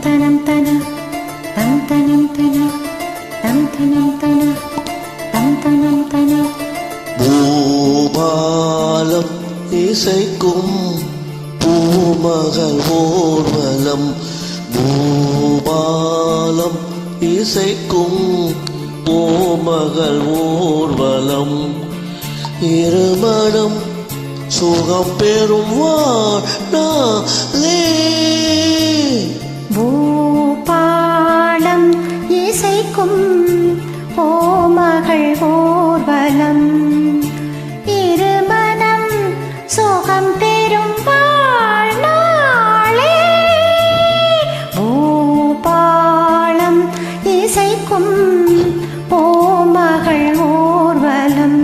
தனம் தன தம் தனம் தன தம் தனம் தன தம் தனம் தன. பூபாலம் இசைக்கும் பூமகள் ஊர்வலம். பூபாலம் இசைக்கும் பூமகள் ஊர்வலம். இருமணம் சுகம் பெறும் வாழே. பூபாலம் இசைக்கும் பூமகள் ஊர்வலம். இருமணம் சுகம் பெறும் வாழ்நாளே. பூபாலம் இசைக்கும் பூமகள் ஊர்வலம்.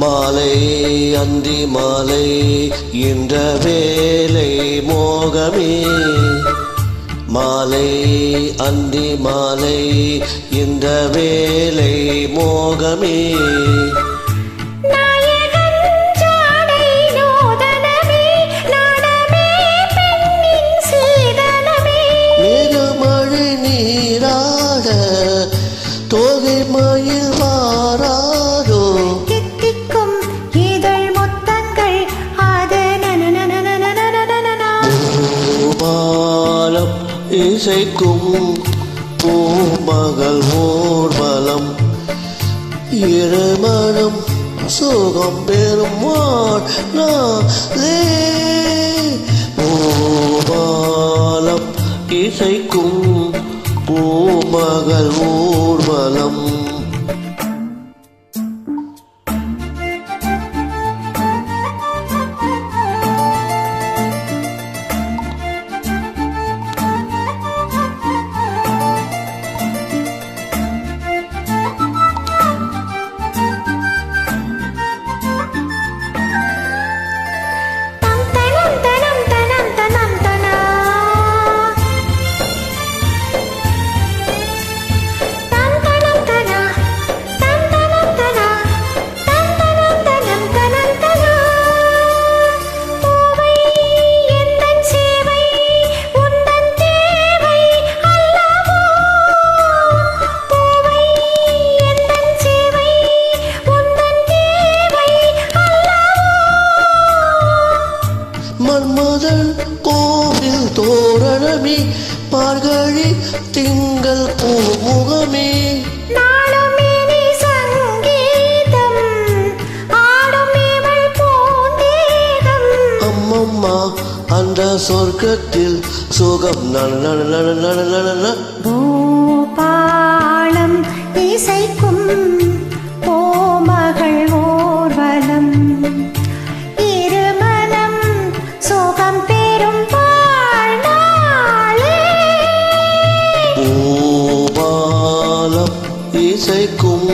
மாலை அந்தி மாலை என்ற வேலை மோகமே. மாலை அந்தி மாலை என்ற வேலை மோகமே. மேகமழை நீராட தோகை மயில் வாராதோ. பூபாலம் இசைக்கும் பூமகள் ஊர்வலம். இருமணம் சுகம் பெறும் வாழே. பூபாலம் இசைக்கும் பூமகள் ஊர்வலம். மன்மதன் கோவில் தோரணமே மார்கழி திங்கள் பூமுகமே. அம்மம்மா அந்த சொர்க்கத்தில் சுகம் நன. பூபாலம் இசைக்கும் பூமகள் ஊர்வலம். இருமணம் சுகம் பெறும் வாழ்நாளே. பூபாலம் இசைக்கும்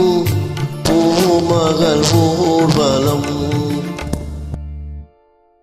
பூமகள் ஊர்வலம்.